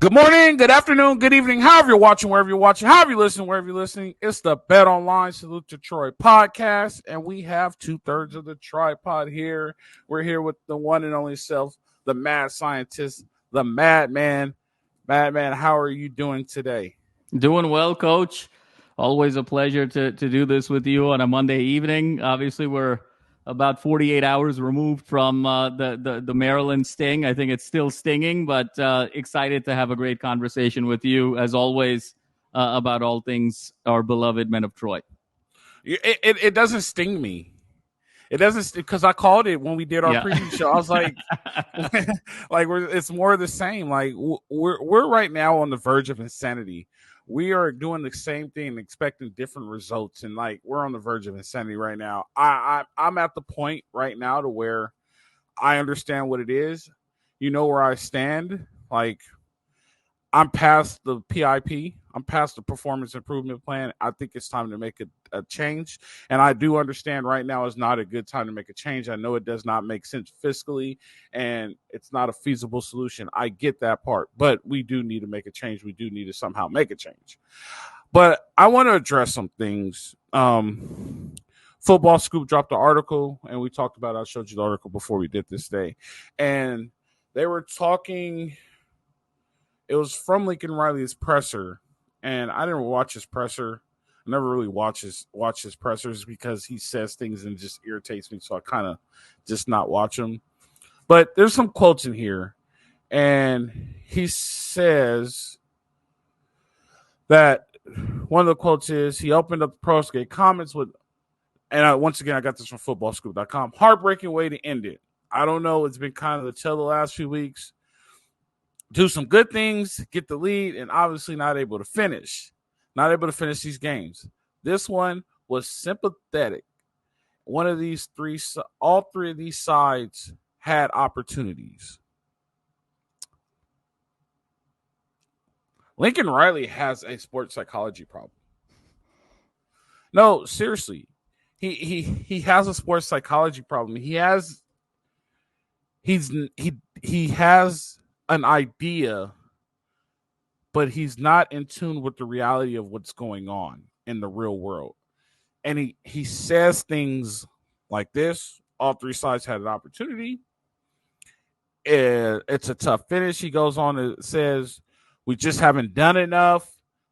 Good morning, good afternoon, good evening, however you're watching, wherever you're watching, however you're listening, wherever you're listening. It's the Bet Online Salute to Troy podcast, and we have 2/3 of the tripod here. We're here with the one and only self, the mad scientist, the madman. Madman, how are you doing today? Doing well, Coach. Always a pleasure to do this with you on a Monday evening. Obviously, we're about 48 hours removed from the Maryland sting. I think it's still stinging, but excited to have a great conversation with you, as always, about all things our beloved men of Troy. It doesn't sting me. It doesn't, because I called it when we did our preview show. I was like, it's more of the same. Like we're right now on the verge of insanity. We are doing the same thing, expecting different results, and like we're on the verge of insanity right now. I'm at the point right now to where I understand what it is. You know where I stand. Like I'm past the PIP. I'm past the performance improvement plan. I think it's time to make a change. And I do understand right now is not a good time to make a change. I know it does not make sense fiscally and it's not a feasible solution. I get that part, but we do need to make a change. We do need to somehow make a change. But I want to address some things. Football Scoop dropped the article and we talked about it. I showed you the article before we did this day. And they were talking. It was from Lincoln Riley's presser, and I didn't watch his presser. I never really watch his pressers because he says things and it just irritates me, so I kind of just not watch them. But there's some quotes in here, and he says that one of the quotes is he opened up the Prosgate comments with, and once again, I got this from footballscoop.com, heartbreaking way to end it. I don't know. It's been kind of the tale the last few weeks. Do some good things, get the lead, and obviously not able to finish. Not able to finish these games. This one was sympathetic. One of these three, all three of these sides had opportunities. Lincoln Riley has a sports psychology problem. No, seriously. He has a sports psychology problem. He has an idea, but he's not in tune with the reality of what's going on in the real world. And he says things like this. All three sides had an opportunity. It's a tough finish. He goes on and says, we just haven't done enough.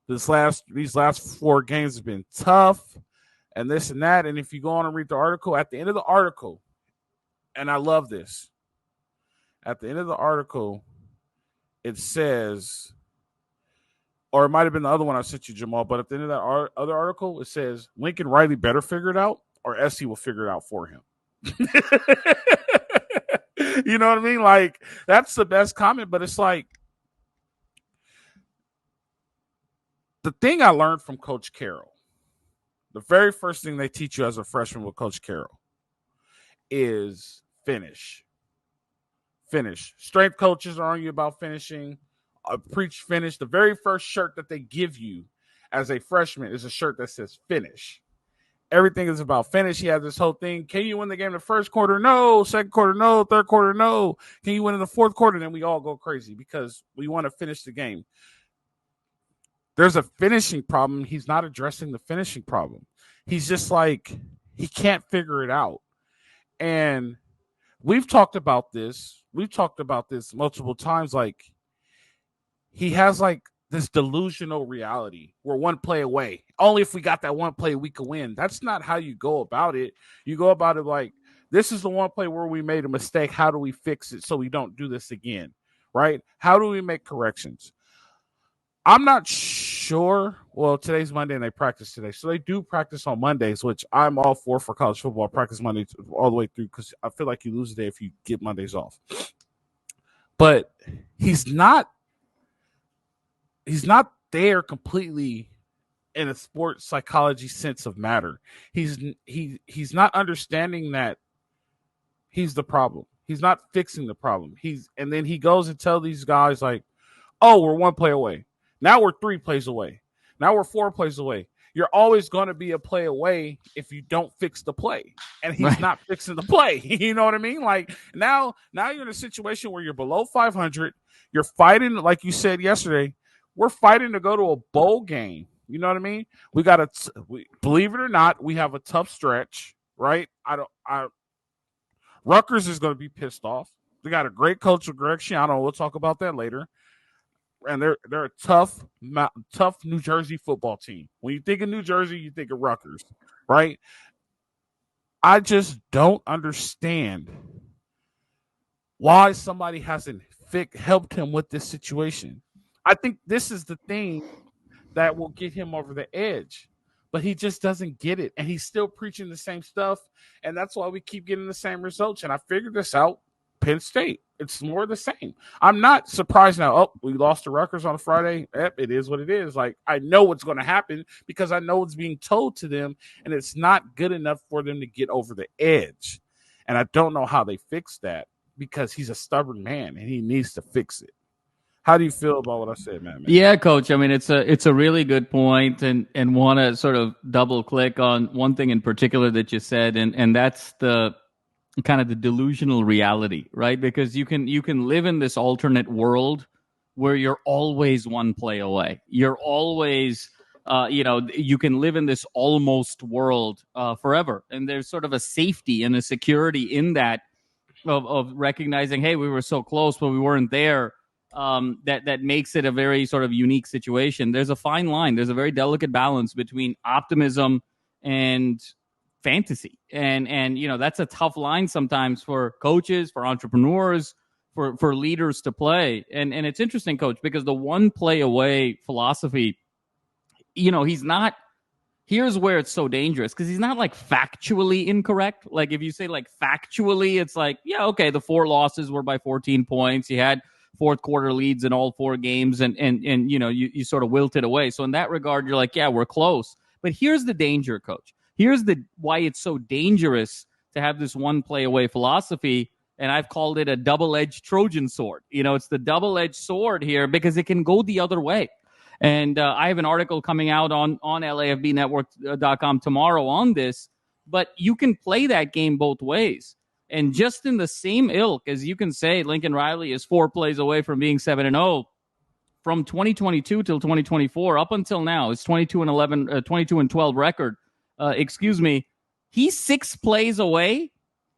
These last 4 games have been tough and this and that. And if you go on and read the article, at the end of the article, and I love this, at the end of the article, it says, or it might have been the other one I sent you, Jamal, but at the end of that other article, it says Lincoln Riley better figure it out or SC will figure it out for him. You know what I mean? Like, that's the best comment, but it's like, the thing I learned from Coach Carroll, the very first thing they teach you as a freshman with Coach Carroll is finish. Finish. Strength coaches are on you about finishing. Preach finish. The very first shirt that they give you as a freshman is a shirt that says finish. Everything is about finish. He has this whole thing. Can you win the game in the first quarter? No. Second quarter? No. Third quarter? No. Can you win in the fourth quarter? Then we all go crazy because we want to finish the game. There's a finishing problem. He's not addressing the finishing problem. He's just like, he can't figure it out. And we've talked about this. We've talked about this multiple times. Like, he has like this delusional reality. We're one play away. Only if we got that one play, we could win. That's not how you go about it. You go about it like, this is the one play where we made a mistake. How do we fix it so we don't do this again? Right? How do we make corrections? I'm not sure. Well, today's Monday and they practice today. So they do practice on Mondays, which I'm all for college football. Practice Monday all the way through because I feel like you lose a day if you get Mondays off. But he's not there completely in a sports psychology sense of matter. He's not understanding that he's the problem. He's not fixing the problem. And then he goes and tells these guys like, oh, we're one play away. Now we're 3 plays away. Now we're 4 plays away. you're always going to be a play away if you don't fix the play. And he's not fixing the play. You know what I mean? Like now you're in a situation where you're below 500. You're fighting, like you said yesterday, we're fighting to go to a bowl game. You know what I mean? We got believe it or not, we have a tough stretch, right? Rutgers is going to be pissed off. They got a great coach with Greg Schiano. We'll talk about that later. And they're a tough New Jersey football team. When you think of New Jersey, you think of Rutgers, right? I just don't understand why somebody hasn't helped him with this situation. I think this is the thing that will get him over the edge, but he just doesn't get it. And he's still preaching the same stuff. And that's why we keep getting the same results. And I figured this out. Penn State, it's more the same. I'm not surprised now. Oh, we lost to Rutgers on a Friday. It is what it is. Like, I know what's going to happen because I know it's being told to them, and it's not good enough for them to get over the edge. And I don't know how they fix that because he's a stubborn man and he needs to fix it. How do you feel about what I said, man? Yeah, Coach. I mean, it's a really good point, and want to sort of double click on one thing in particular that you said, and that's the kind of the delusional reality, right? Because you can live in this alternate world where you're always one play away. You're always, you can live in this almost world forever. And there's sort of a safety and a security in that of recognizing, hey, we were so close, but we weren't there. That makes it a very sort of unique situation. There's a fine line. There's a very delicate balance between optimism and fantasy. And that's a tough line sometimes for coaches, for entrepreneurs, for leaders to play. And it's interesting, Coach, because the one play away philosophy, he's not, here's where it's so dangerous, because he's not like factually incorrect. Like if you say like factually, it's like, yeah, okay, the 4 losses were by 14 points. He had fourth quarter leads in all 4 games and you sort of wilted away. So in that regard, you're like, yeah, we're close. But here's the danger, Coach. Here's why it's so dangerous to have this one play away philosophy. And I've called it a double-edged Trojan sword. It's the double-edged sword here because it can go the other way. And I have an article coming out on LAFBnetwork.com tomorrow on this. But you can play that game both ways. And just in the same ilk as you can say Lincoln Riley is 4 plays away from being 7-0, from 2022 till 2024, up until now, it's 22-12 record. He's 6 plays away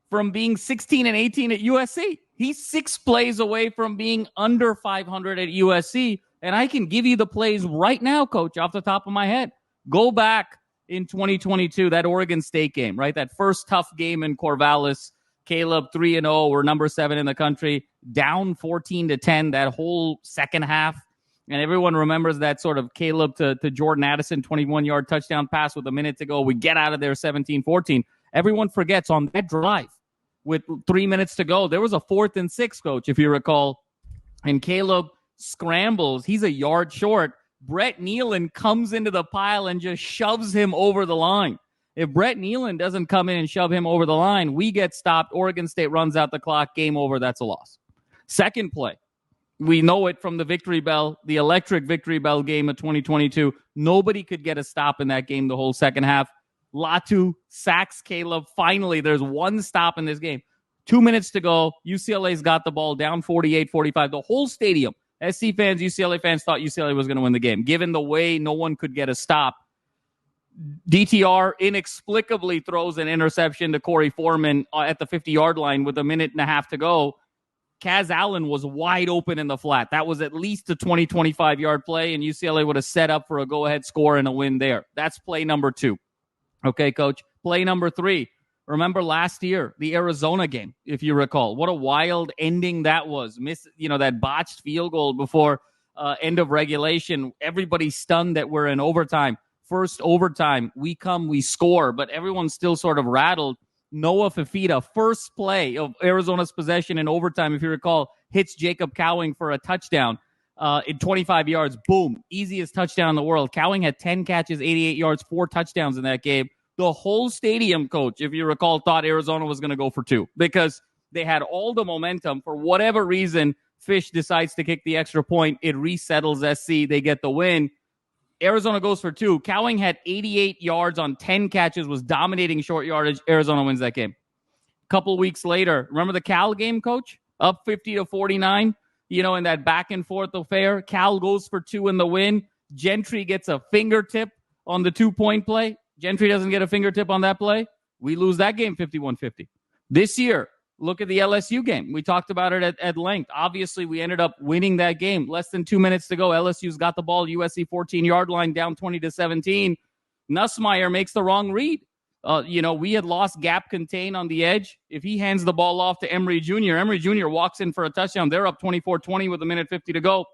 from being 16-18 at USC. He's 6 plays away from being under 500 at USC. And I can give you the plays right now, Coach, off the top of my head. Go back in 2022, that Oregon State game, right? That first tough game in Corvallis. Caleb 3-0, we're number 7 in the country, down 14-10 that whole second half. And everyone remembers that sort of Caleb to Jordan Addison 21-yard touchdown pass with a minute to go. We get out of there 17-14. Everyone forgets on that drive with 3 minutes to go. There was a 4th and 6, Coach, if you recall. And Caleb scrambles. He's a yard short. Brett Nealon comes into the pile and just shoves him over the line. If Brett Nealon doesn't come in and shove him over the line, we get stopped. Oregon State runs out the clock. Game over. That's a loss. Second play. We know it from the Victory Bell, the electric Victory Bell game of 2022. Nobody could get a stop in that game the whole second half. Latu sacks Caleb. Finally, there's one stop in this game. 2 minutes to go. UCLA's got the ball down 48-45. The whole stadium, SC fans, UCLA fans, thought UCLA was going to win the game. Given the way no one could get a stop, DTR inexplicably throws an interception to Corey Foreman at the 50-yard line with a minute and a half to go. Kaz Allen was wide open in the flat. That was at least a 20-25-yard play, and UCLA would have set up for a go-ahead score and a win there. That's play number 2. Okay, Coach. Play number 3. Remember last year, the Arizona game, if you recall. What a wild ending that was. That botched field goal before end of regulation. Everybody stunned that we're in overtime. First overtime, we score, but everyone's still sort of rattled. Noah Fifita, first play of Arizona's possession in overtime, if you recall, hits Jacob Cowing for a touchdown in 25 yards. Boom. Easiest touchdown in the world. Cowing had 10 catches, 88 yards, 4 touchdowns in that game. The whole stadium, Coach, if you recall, thought Arizona was going to go for 2 because they had all the momentum. For whatever reason, Fish decides to kick the extra point. It resettles SC. They get the win. Arizona goes for 2. Cowing had 88 yards on 10 catches, was dominating short yardage. Arizona wins that game. A couple weeks later, remember the Cal game, Coach? Up 50-49, in that back and forth affair. Cal goes for 2 in the win. Gentry gets a fingertip on the 2-point play. Gentry doesn't get a fingertip on that play. We lose that game 51-50. This year, look at the LSU game. We talked about it at length. Obviously, we ended up winning that game. Less than 2 minutes to go. LSU's got the ball, USC 14-yard line, down 20-17. Nussmeier makes the wrong read. We had lost gap contain on the edge. If he hands the ball off to Emory Jr. Walks in for a touchdown. They're up 24-20 with 1:50 to go.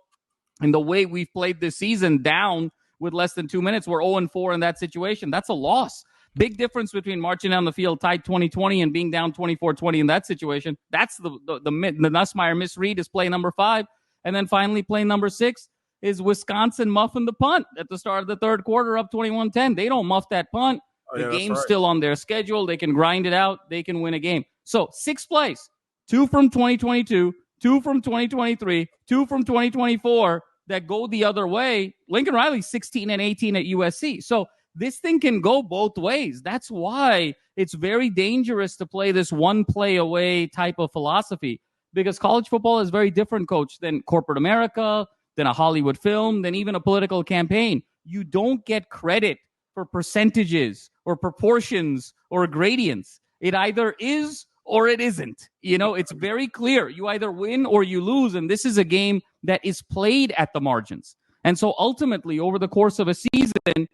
And the way we've played this season down with less than 2 minutes, we're 0-4 in that situation. That's a loss. Big difference between marching down the field tied 20-20 and being down 24-20 in that situation. That's the Nussmeier misread is play number 5. And then finally play number 6 is Wisconsin muffing the punt at the start of the third quarter up 21-10. They don't muff that punt. The game's still on their schedule. They can grind it out. They can win a game. So 6 plays, 2 from 2022, 2 from 2023, 2 from 2024 that go the other way. Lincoln Riley's 16-18 at USC. So this thing can go both ways. That's why it's very dangerous to play this one play away type of philosophy, because college football is very different, Coach, than corporate America, than a Hollywood film, than even a political campaign. You don't get credit for percentages or proportions or gradients. It either is or it isn't. It's very clear. You either win or you lose, and this is a game that is played at the margins. And so ultimately, over the course of a season,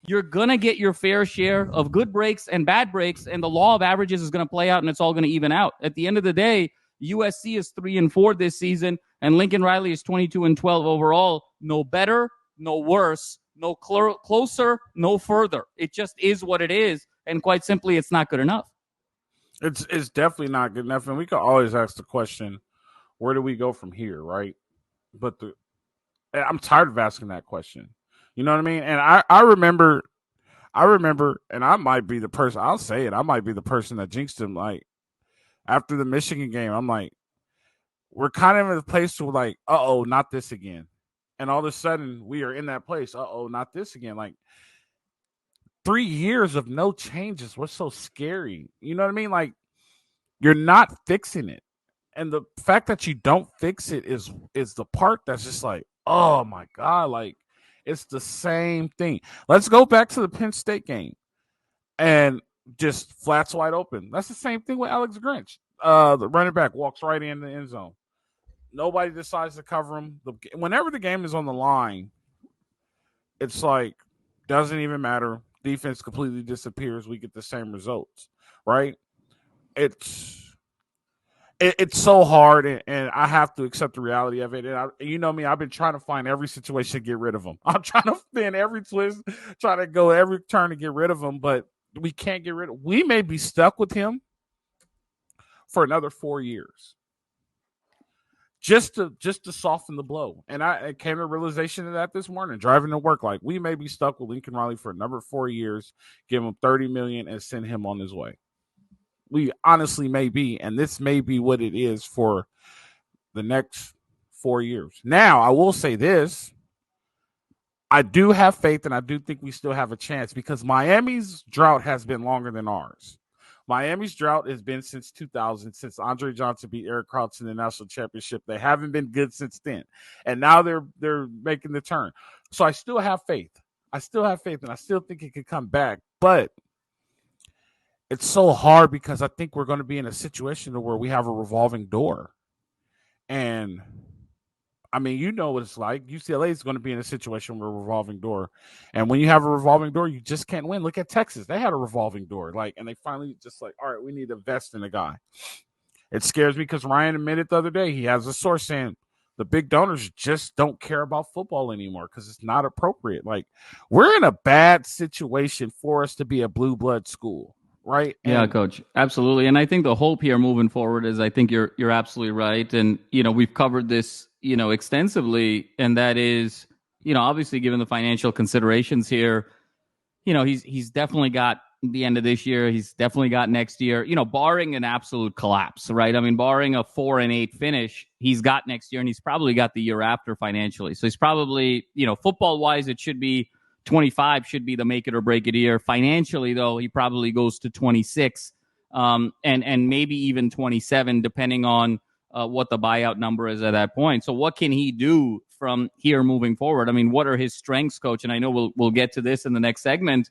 you're going to get your fair share of good breaks and bad breaks, and the law of averages is going to play out, and it's all going to even out. At the end of the day, USC is 3-4 this season, and Lincoln Riley is 22-12 overall. No better, no worse, no closer, no further. It just is what it is, and quite simply, it's not good enough. It's definitely not good enough, and we could always ask the question, where do we go from here, right? But I'm tired of asking that question. You know what I mean? And I remember, and I might be the person, I'll say it, I might be the person that jinxed him. Like, after the Michigan game, I'm like, we're kind of in a place where, like, uh-oh, not this again. And all of a sudden, we are in that place, uh-oh, not this again. Like, 3 years of no changes. What's so scary? You know what I mean? Like, you're not fixing it. And the fact that you don't fix it is the part that's just like, oh, my God, like, it's the same thing. Let's go back to the Penn State game and just flats wide open. That's the same thing with Alex Grinch. The running back walks right in the end zone. Nobody decides to cover him. Whenever the game is on the line, it's like, doesn't even matter. Defense completely disappears. We get the same results, right? It's so hard, and I have to accept the reality of it. And you know me, I've been trying to find every situation to get rid of them. I'm trying to spin every twist, trying to go every turn to get rid of him, but we can't get rid of him. We may be stuck with him for another 4 years. Just to soften the blow. And I came to the realization of that this morning, driving to work. Like, we may be stuck with Lincoln Riley for another 4 years, give him $30 million and send him on his way. We honestly may be, and this may be what it is for the next 4 years. Now, I will say this. I do have faith, and I do think we still have a chance, because Miami's drought has been longer than ours. Miami's drought has been since 2000, since Andre Johnson beat Eric Crouch in the national championship. They haven't been good since then. And now they're making the turn. So I still have faith. And I still think it could come back. But it's so hard, because I think we're going to be in a situation where we have a revolving door. And, I mean, you know what it's like. UCLA is going to be in a situation where a revolving door. And when you have a revolving door, you just can't win. Look at Texas. They had a revolving door. And they finally just like, all right, we need to invest in a guy. It scares me, because Ryan admitted the other day, he has a source saying the big donors just don't care about football anymore because it's not appropriate. Like, we're in a bad situation for us to be a blue blood school. Right. Yeah, Coach. Absolutely. And I think the hope here moving forward is, I think you're absolutely right. And, we've covered this, extensively. And that is, obviously, given the financial considerations here, he's definitely got the end of this year. He's definitely got next year, barring an absolute collapse. Right. I mean, barring a 4-8 finish, he's got next year, and he's probably got the year after financially. So he's probably, football wise, it should be 25 should be the make it or break it year. Financially, though, he probably goes to 26 and maybe even 27, depending on what the buyout number is at that point. So what can he do from here moving forward? I mean, what are his strengths, Coach? And I know we'll get to this in the next segment.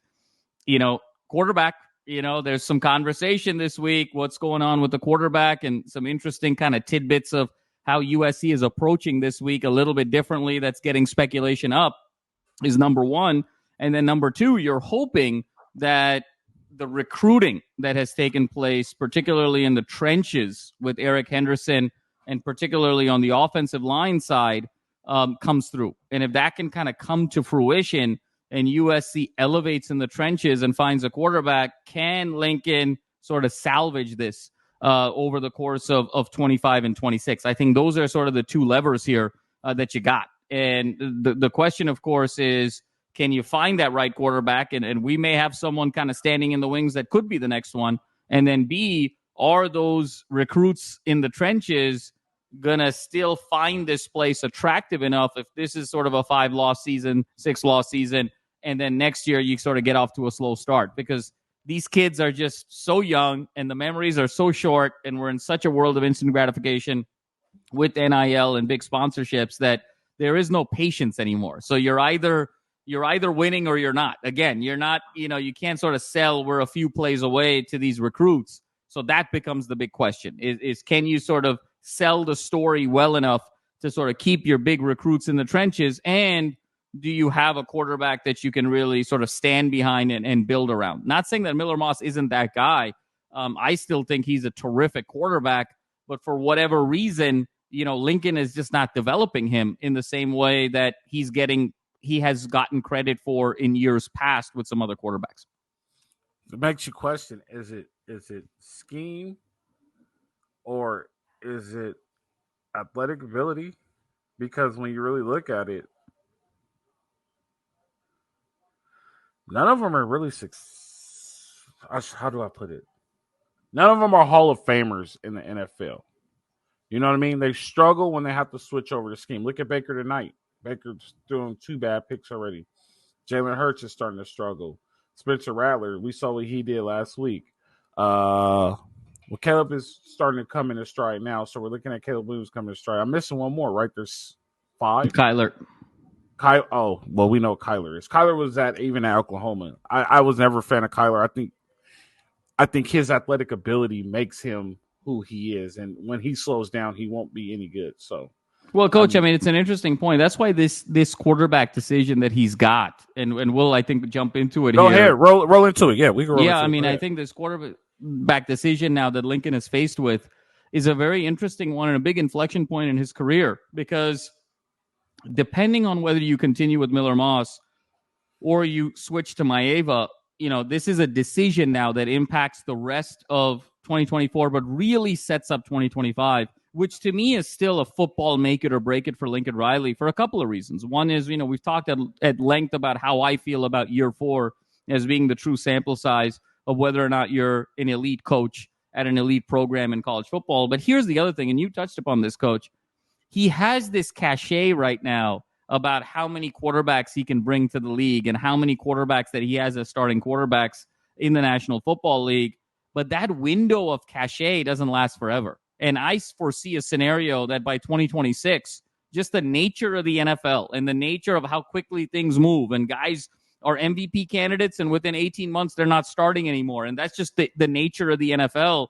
Quarterback, there's some conversation this week. What's going on with the quarterback and some interesting kind of tidbits of how USC is approaching this week a little bit differently. That's getting speculation up is number one. And then number two, you're hoping that the recruiting that has taken place, particularly in the trenches with Eric Henderson and particularly on the offensive line side, comes through. And if that can kind of come to fruition and USC elevates in the trenches and finds a quarterback, can Lincoln sort of salvage this over the course of 25 and 26? I think those are sort of the two levers here that you got. And the question, of course, is, can you find that right quarterback? And we may have someone kind of standing in the wings that could be the next one. And then B, are those recruits in the trenches going to still find this place attractive enough if this is sort of a 5-loss season, 6-loss season, and then next year you sort of get off to a slow start? Because these kids are just so young and the memories are so short, and we're in such a world of instant gratification with NIL and big sponsorships that there is no patience anymore. So you're either winning or you're not. Again, you're not, you can't sort of sell, we're a few plays away to these recruits. So that becomes the big question is can you sort of sell the story well enough to sort of keep your big recruits in the trenches? And do you have a quarterback that you can really sort of stand behind and build around? Not saying that Miller Moss isn't that guy. I still think he's a terrific quarterback, but for whatever reason, Lincoln is just not developing him in the same way that he has gotten credit for in years past with some other quarterbacks. It makes you question, is it scheme or is it athletic ability? Because when you really look at it, none of them are really how do I put it? None of them are Hall of Famers in the NFL. You know what I mean? They struggle when they have to switch over the scheme. Look at Baker tonight. Baker's doing 2 bad picks already. Jalen Hurts is starting to struggle. Spencer Rattler, we saw what he did last week. Caleb is starting to come in his stride now, so we're looking at Caleb Williams coming in stride. I'm missing one more, right? There's 5. Kyler. Oh, well, we know Kyler is. Kyler was even at Oklahoma. I was never a fan of Kyler. I think his athletic ability makes him who he is, and when he slows down, he won't be any good. So, well, Coach, I mean, it's an interesting point. That's why this quarterback decision that he's got, and we'll, I think, jump into it. Go ahead, roll into it. Yeah, we can roll. Yeah, I mean, I think this quarterback decision now that Lincoln is faced with is a very interesting one and a big inflection point in his career, because depending on whether you continue with Miller Moss or you switch to Maiava, this is a decision now that impacts the rest of 2024, but really sets up 2025, which to me is still a football make it or break it for Lincoln Riley for a couple of reasons. One is, we've talked at length about how I feel about year 4 as being the true sample size of whether or not you're an elite coach at an elite program in college football. But here's the other thing, and you touched upon this, Coach. He has this cachet right now about how many quarterbacks he can bring to the league and how many quarterbacks that he has as starting quarterbacks in the National Football League. But that window of cachet doesn't last forever. And I foresee a scenario that by 2026, just the nature of the NFL and the nature of how quickly things move, and guys are MVP candidates, and within 18 months, they're not starting anymore. And that's just the nature of the NFL.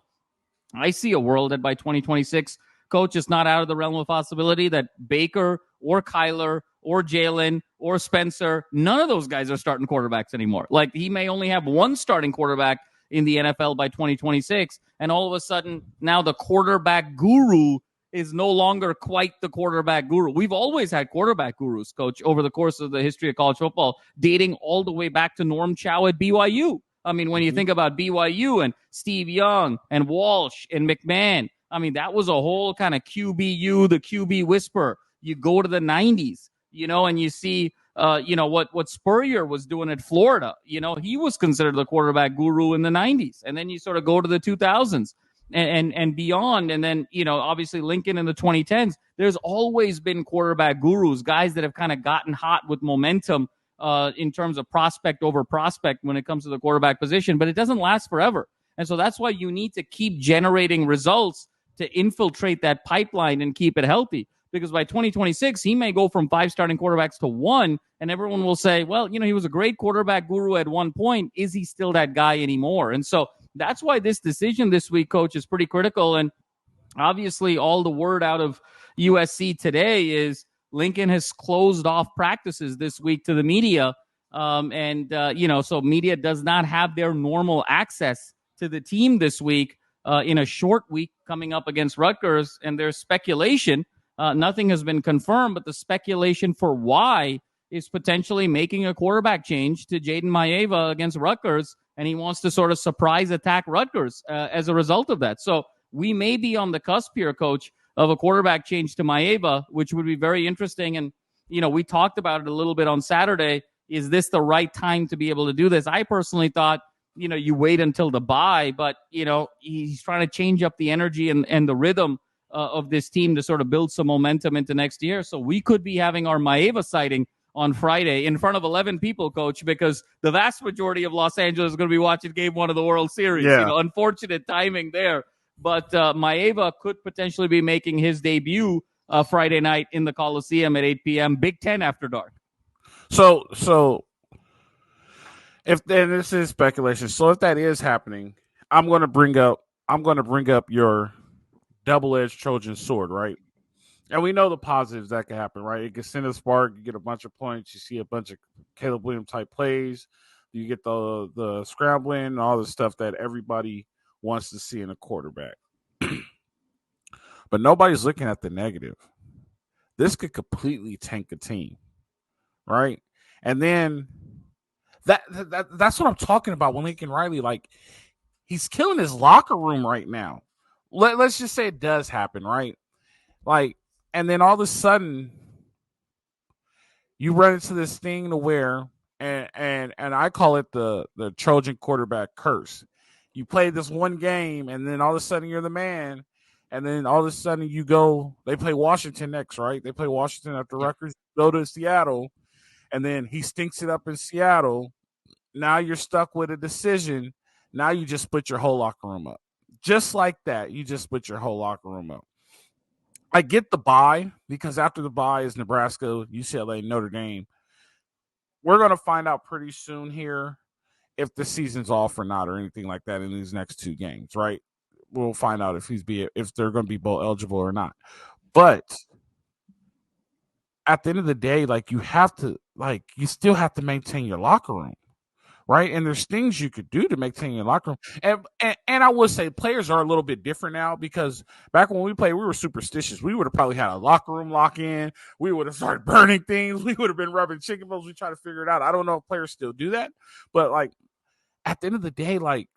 I see a world that by 2026, Coach, it's not out of the realm of possibility that Baker or Kyler or Jalen or Spencer, none of those guys are starting quarterbacks anymore. Like, he may only have one starting quarterback in the NFL by 2026, and all of a sudden, now the quarterback guru is no longer quite the quarterback guru. We've always had quarterback gurus, Coach, over the course of the history of college football, dating all the way back to Norm Chow at BYU. I mean, when you think about BYU and Steve Young and Walsh and McMahon, I mean, that was a whole kind of QBU, the QB whisper. You go to the 90s, and you see, what Spurrier was doing at Florida. He was considered the quarterback guru in the 90s. And then you sort of go to the 2000s and beyond. And then, obviously Lincoln in the 2010s. There's always been quarterback gurus, guys that have kind of gotten hot with momentum in terms of prospect over prospect when it comes to the quarterback position, but it doesn't last forever. And so that's why you need to keep generating results to infiltrate that pipeline and keep it healthy. Because by 2026, he may go from 5 starting quarterbacks to 1, and everyone will say, well, he was a great quarterback guru at one point. Is he still that guy anymore? And so that's why this decision this week, Coach, is pretty critical. And obviously, all the word out of USC today is Lincoln has closed off practices this week to the media. So media does not have their normal access to the team this week in a short week coming up against Rutgers. And there's speculation. Nothing has been confirmed, but the speculation for why is potentially making a quarterback change to Jayden Maiava against Rutgers, and he wants to sort of surprise attack Rutgers as a result of that. So we may be on the cusp here, Coach, of a quarterback change to Maiava, which would be very interesting. And, we talked about it a little bit on Saturday. Is this the right time to be able to do this? I personally thought, you wait until the bye, but, he's trying to change up the energy and the rhythm of this team to sort of build some momentum into next year. So we could be having our Maiava sighting on Friday in front of 11 people, Coach, because the vast majority of Los Angeles is going to be watching Game 1 of the World Series. Yeah. Unfortunate timing there. But Maiava could potentially be making his debut Friday night in the Coliseum at 8 p.m., Big Ten after dark. So if then this is speculation. So if that is happening, I'm going to bring up your double-edged Trojan sword, right? And we know the positives that can happen, right? It can send a spark. You get a bunch of points. You see a bunch of Caleb Williams type plays. You get the scrambling and all the stuff that everybody wants to see in a quarterback. But nobody's looking at the negative. This could completely tank a team, right? And then that's what I'm talking about when Lincoln Riley, like, he's killing his locker room right now. Let's just say it does happen, right? Like, and then all of a sudden you run into this thing to where, and I call it the Trojan quarterback curse. You play this one game, and then all of a sudden you're the man, and then all of a sudden they play Washington next, right? They play Washington after Rutgers, go to Seattle, and then he stinks it up in Seattle. Now you're stuck with a decision. Now you just split your whole locker room up. Just like that, you just split your whole locker room up. I get the bye, because after the bye is Nebraska, UCLA, Notre Dame. We're going to find out pretty soon here if the season's off or not, or anything like that in these next 2 games, right? We'll find out if they're going to be bowl eligible or not. But at the end of the day, like, you still have to maintain your locker room. Right. And there's things you could do to maintain your locker room. And I would say players are a little bit different now, because back when we played, we were superstitious. We would have probably had a locker room lock in. We would have started burning things. We would have been rubbing chicken bones. We try to figure it out. I don't know if players still do that. But, like, at the end of the day, like,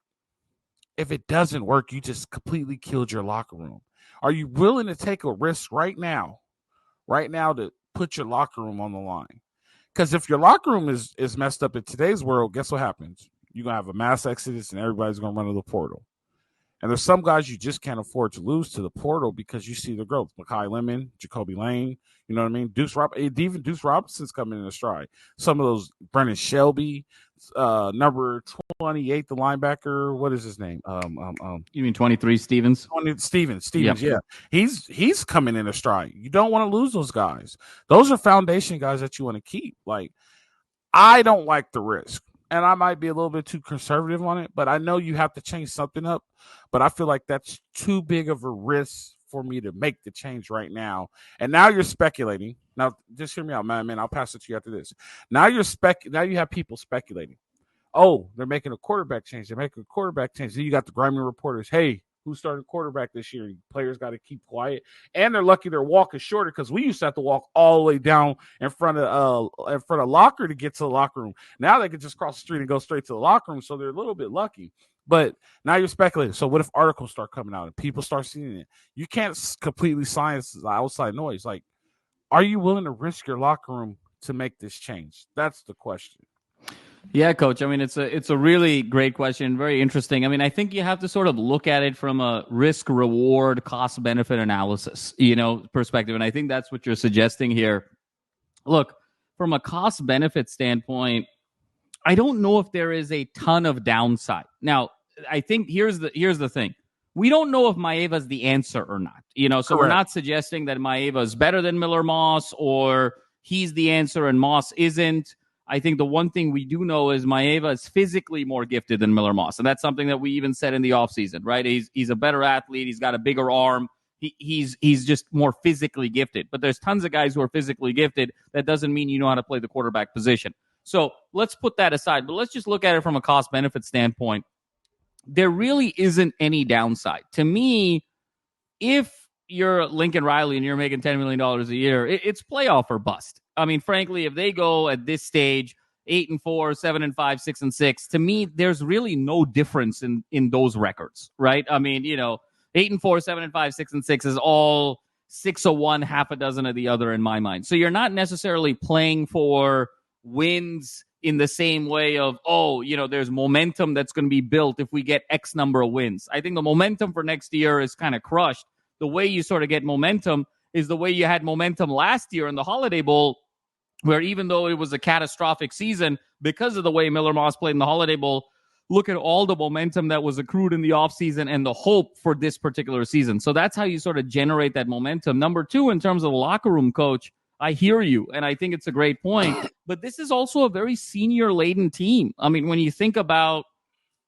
if it doesn't work, you just completely killed your locker room. Are you willing to take a risk right now to put your locker room on the line? Because if your locker room is messed up in today's world, guess what happens? You're going to have a mass exodus, and everybody's going to run to the portal. And there's some guys you just can't afford to lose to the portal, because you see the growth. Makai Lemon, Jacoby Lane, you know what I mean? Even Deuce Robinson's coming in a stride. Some of those, Brennan Shelby, number 28, the linebacker. What is his name? You mean 23, Stevens? Stevens, yep. Yeah. He's coming in a stride. You don't want to lose those guys. Those are foundation guys that you want to keep. Like, I don't like the risk, and I might be a little bit too conservative on it, but I know you have to change something up. But I feel like that's too big of a risk for me to make the change right now. And now you're speculating. Now, just hear me out, man. I'll pass it to you after this. Now you have people speculating. Oh, they're making a quarterback change. Then you got the grimy reporters. Hey, who started quarterback this year? Players got to keep quiet. And they're lucky their walk is shorter, because we used to have to walk all the way down in front of locker to get to the locker room. Now they can just cross the street and go straight to the locker room, so they're a little bit lucky. But now you're speculating. So what if articles start coming out and people start seeing it? You can't completely silence the outside noise. Like, are you willing to risk your locker room to make this change? That's the question. Yeah, Coach. I mean, it's a really great question. Very interesting. I mean, I think you have to sort of look at it from a risk-reward, cost-benefit analysis, perspective. And I think that's what you're suggesting here. Look, from a cost-benefit standpoint, I don't know if there is a ton of downside. Now, I think here's the thing. We don't know if Maiava is the answer or not. So We're not suggesting that Maiava is better than Miller Moss or he's the answer and Moss isn't. I think the one thing we do know is Maiava is physically more gifted than Miller Moss. And that's something that we even said in the offseason, right? He's a better athlete. He's got a bigger arm. He's just more physically gifted. But there's tons of guys who are physically gifted. That doesn't mean you know how to play the quarterback position. So let's put that aside. But let's just look at it from a cost-benefit standpoint. There really isn't any downside. To me, if you're Lincoln Riley and you're making $10 million a year, it's playoff or bust. I memean, frankly, if they go at this stage 8-4, 7-5, 6-6, to me, there's really no difference in those records, right? I mean, 8-4, 7-5, 6-6 is all 6 of one, half a dozen of the other in my mind. So you're not necessarily playing for wins in the same way of, there's momentum that's going to be built if we get X number of wins. I think the momentum for next year is kind of crushed. The way you sort of get momentum is the way you had momentum last year in the Holiday Bowl, where even though it was a catastrophic season because of the way Miller Moss played in the Holiday Bowl, look at all the momentum that was accrued in the offseason and the hope for this particular season. So that's how you sort of generate that momentum. Number two, in terms of the locker room, Coach, I hear you, and I think it's a great point. But this is also a very senior-laden team. I mean, when you think about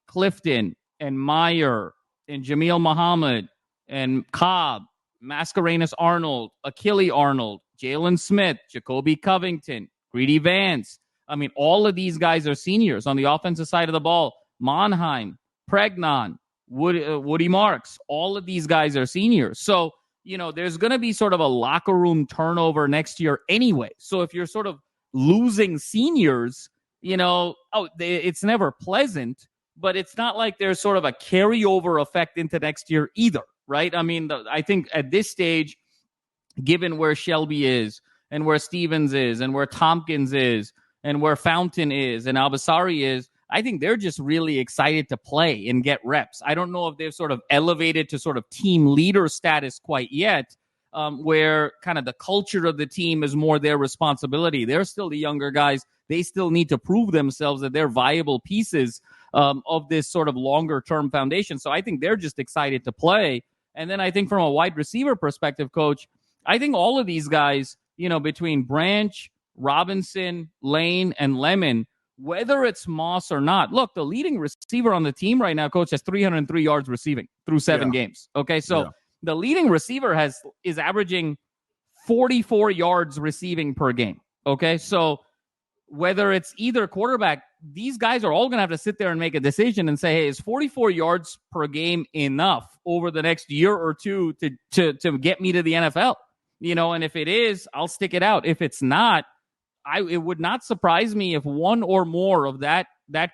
Clifton and Meyer and Jameel Muhammad and Cobb, Mascarenas Arnold, Achille Arnold, Jalen Smith, Jacoby Covington, Greedy Vance. I mean, all of these guys are seniors on the offensive side of the ball. Monheim, Pregnon, Woody Marks, all of these guys are seniors. So, there's going to be sort of a locker room turnover next year anyway. So if you're sort of losing seniors, it's never pleasant, but it's not like there's sort of a carryover effect into next year either, right? I mean, I think at this stage, given where Shelby is and where Stevens is and where Tompkins is and where Fountain is and Albasari is, I think they're just really excited to play and get reps. I don't know if they've sort of elevated to sort of team leader status quite yet, where kind of the culture of the team is more their responsibility. They're still the younger guys. They still need to prove themselves that they're viable pieces of this sort of longer-term foundation. So I think they're just excited to play. And then I think from a wide receiver perspective, Coach, I think all of these guys, between Branch, Robinson, Lane, and Lemon, whether it's Moss or not, look, the leading receiver on the team right now, Coach, has 303 yards receiving through 7 games. Okay, so the leading receiver is averaging 44 yards receiving per game. Okay, so whether it's either quarterback, these guys are all going to have to sit there and make a decision and say, hey, is 44 yards per game enough over the next year or two to get me to the NFL? And if it is, I'll stick it out. If it's not, it would not surprise me if one or more of that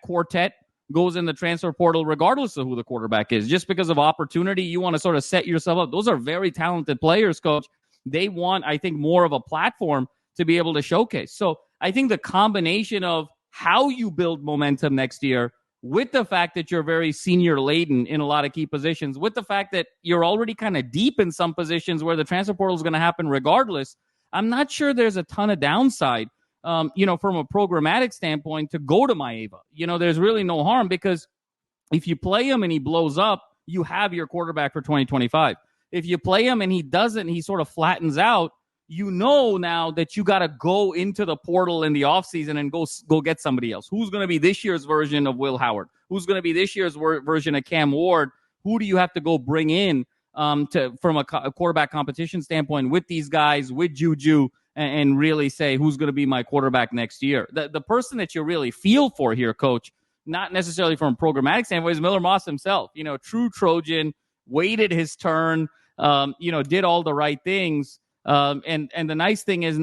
quartet goes in the transfer portal, regardless of who the quarterback is. Just because of opportunity, you want to sort of set yourself up. Those are very talented players, Coach. They want, I think, more of a platform to be able to showcase. So I think the combination of how you build momentum next year, with the fact that you're very senior laden in a lot of key positions, with the fact that you're already kind of deep in some positions where the transfer portal is going to happen regardless, I'm not sure there's a ton of downside. From a programmatic standpoint, to go to Maiava. There's really no harm, because if you play him and he blows up, you have your quarterback for 2025. If you play him and he doesn't, he sort of flattens out, now that you got to go into the portal in the offseason and go get somebody else. Who's going to be this year's version of Will Howard? Who's going to be this year's version of Cam Ward? Who do you have to go bring in from a quarterback competition standpoint with these guys, with Juju, and really say who's going to be my quarterback next year? The person that you really feel for here, Coach, not necessarily from a programmatic standpoint, is Miller Moss himself. True Trojan, waited his turn, did all the right things. And the nice thing is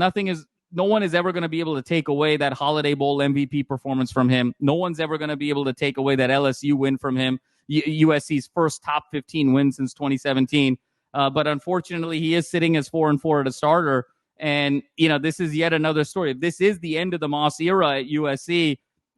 no one is ever going to be able to take away that Holiday Bowl MVP performance from him. No one's ever going to be able to take away that LSU win from him, USC's first top 15 win since 2017. But unfortunately, he is sitting as 4-4 at a starter. And, this is yet another story. If this is the end of the Moss era at USC,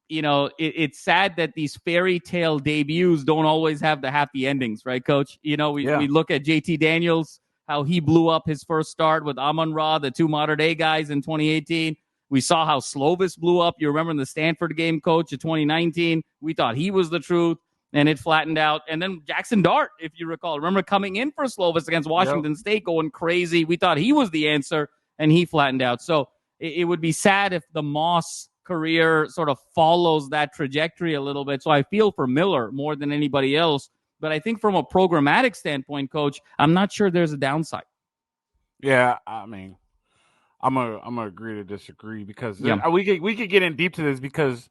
it's sad that these fairy tale debuts don't always have the happy endings, right, Coach? We look at JT Daniels, how he blew up his first start with Amon-Ra, the two Mater Dei guys in 2018. We saw how Slovis blew up. You remember in the Stanford game, coach, of 2019? We thought he was the truth, and it flattened out. And then Jackson Dart, if you recall, remember coming in for Slovis against Washington State, going crazy. We thought he was the answer, and he flattened out. So it would be sad if the Moss career sort of follows that trajectory a little bit. So I feel for Miller more than anybody else. But I think from a programmatic standpoint, coach, I'm not sure there's a downside. Yeah, I mean, I'm gonna agree to disagree because we could get in deep to this because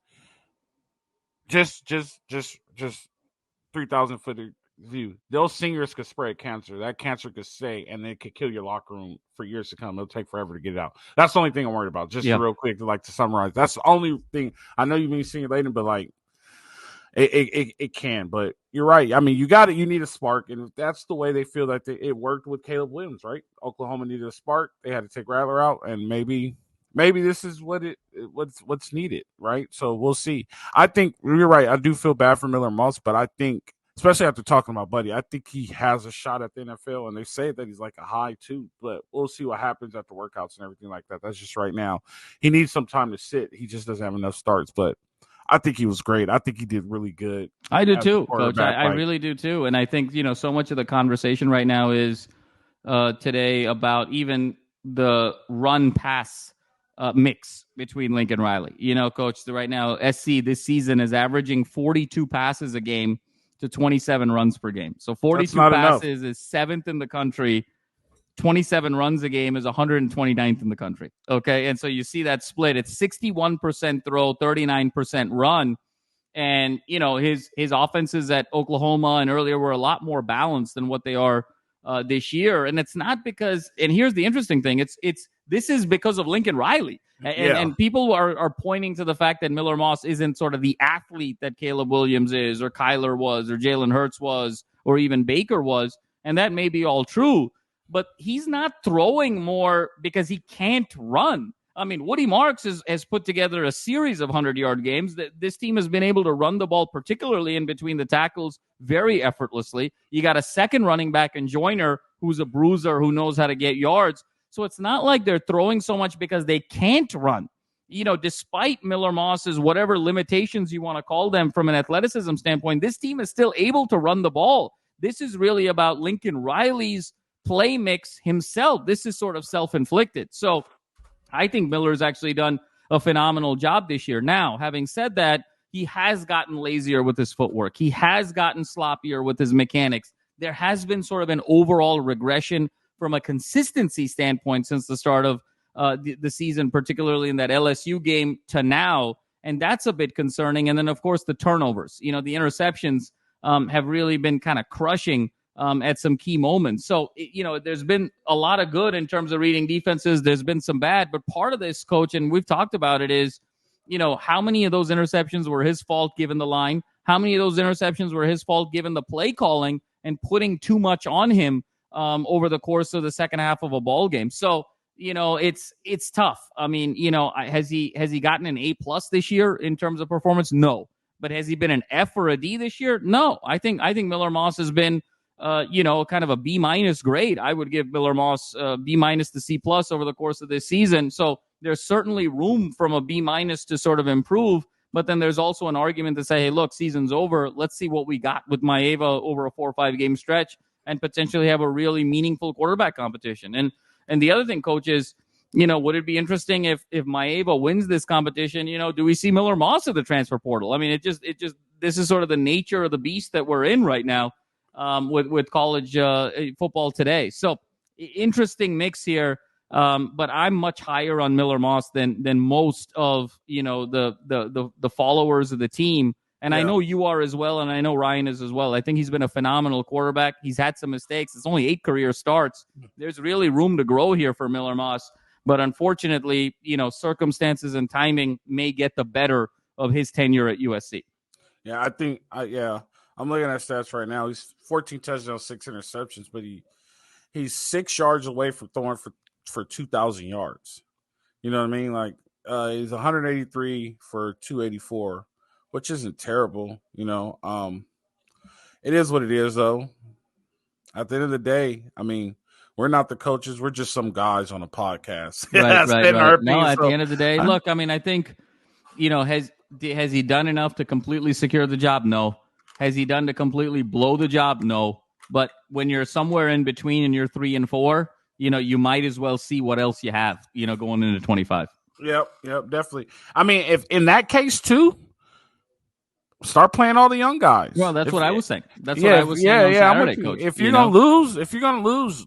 just 3,000-foot view. Those seniors could spread cancer. That cancer could stay, and it could kill your locker room for years to come. It'll take forever to get it out. That's the only thing I'm worried about. Just real quick to summarize. That's the only thing. I know you mean simulating, but like it can. But you're right. I mean, you need a spark, and if that's the way they feel that it worked with Caleb Williams, right? Oklahoma needed a spark. They had to take Rattler out, and maybe this is what's needed, right? So we'll see. I think you're right. I do feel bad for Miller Moss, but I think, especially after talking about Buddy, I think he has a shot at the NFL, and they say that he's like a high too, but we'll see what happens after workouts and everything like that. That's just right now. He needs some time to sit. He just doesn't have enough starts, but I think he was great. I think he did really good. I do too, Coach. I really do too. And I think, so much of the conversation right now is today about even the run-pass mix between Lincoln Riley. Coach, right now, SC this season is averaging 42 passes a game to 27 runs per game. So 42 passes is 7th in the country. 27 runs a game is 129th in the country. Okay. And so you see that split. It's 61% throw, 39% run. And, his offenses at Oklahoma and earlier were a lot more balanced than what they are this year. And it's not because, and here's the interesting thing. This is because of Lincoln Riley. And people are pointing to the fact that Miller Moss isn't sort of the athlete that Caleb Williams is, or Kyler was, or Jalen Hurts was, or even Baker was. And that may be all true. But he's not throwing more because he can't run. I mean, Woody Marks has put together a series of 100-yard games. This team has been able to run the ball, particularly in between the tackles, very effortlessly. You got a second running back in Joyner, who's a bruiser, who knows how to get yards. So it's not like they're throwing so much because they can't run. Despite Miller Moss's whatever limitations you want to call them from an athleticism standpoint, this team is still able to run the ball. This is really about Lincoln Riley's play mix himself. This is sort of self-inflicted. So I think Miller's actually done a phenomenal job this year. Now, having said that, he has gotten lazier with his footwork. He has gotten sloppier with his mechanics. There has been sort of an overall regression from a consistency standpoint since the start of the season, particularly in that LSU game to now. And that's a bit concerning. And then, of course, the turnovers. The interceptions have really been kind of crushing at some key moments. So, there's been a lot of good in terms of reading defenses. There's been some bad, but part of this, Coach, and we've talked about it, is, how many of those interceptions were his fault given the line? How many of those interceptions were his fault given the play calling and putting too much on him over the course of the second half of a ball game? So, it's tough. I mean, has he gotten an A+ this year in terms of performance? No. But has he been an F or a D this year? No. I think Miller Moss has been kind of a B- grade. I would give Miller Moss B- to C+ over the course of this season. So there's certainly room from a B- to sort of improve. But then there's also an argument to say, hey, look, season's over. Let's see what we got with Maiava over a 4 or 5 game stretch and potentially have a really meaningful quarterback competition. And the other thing, Coach, is, would it be interesting if Maiava wins this competition? Do we see Miller Moss at the transfer portal? I mean, this is sort of the nature of the beast that we're in right now. With college football today. So interesting mix here. But I'm much higher on Miller Moss than most of the followers of the team. And I know you are as well, and I know Ryan is as well. I think he's been a phenomenal quarterback. He's had some mistakes. It's only 8 career starts. There's really room to grow here for Miller Moss. But unfortunately, circumstances and timing may get the better of his tenure at USC. Yeah, I think I'm looking at stats right now. He's 14 touchdowns, 6 interceptions, but he's 6 yards away from throwing for 2,000 yards. You know what I mean? Like he's 183 for 284, which isn't terrible. It is what it is, though. At the end of the day, I mean, We're not the coaches. We're just some guys on a podcast. Right. No, at the end of the day, look, I mean, I think, has he done enough to completely secure the job? No. Has he done to completely blow the job? No. But when you're somewhere in between and you're 3 and 4, you might as well see what else you have, going into 25. Yep, definitely. I mean, if in that case too, start playing all the young guys. Well, that's what I was saying. That's what I was saying on Saturday, Coach. If you're gonna lose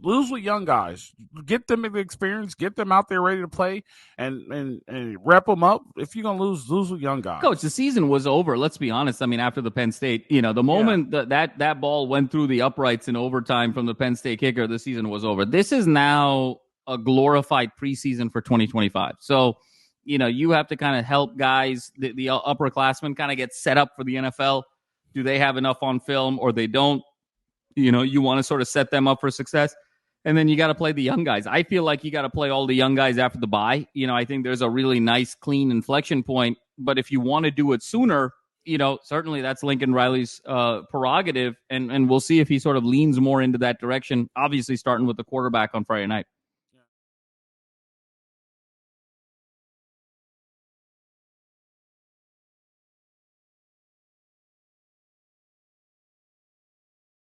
with young guys. Get them the experience, get them out there ready to play, and rep them up. If you're gonna lose with young guys. Coach, the season was over. Let's be honest. I mean, after the Penn State, the moment that ball went through the uprights in overtime from the Penn State kicker, the season was over. This is now a glorified preseason for 2025. So, you have to kind of help guys, the upperclassmen kind of get set up for the NFL. Do they have enough on film or they don't? You want to sort of set them up for success. And then you got to play the young guys. I feel like you got to play all the young guys after the bye. I think there's a really nice, clean inflection point. But if you want to do it sooner, certainly that's Lincoln Riley's prerogative. And we'll see if he sort of leans more into that direction, obviously starting with the quarterback on Friday night.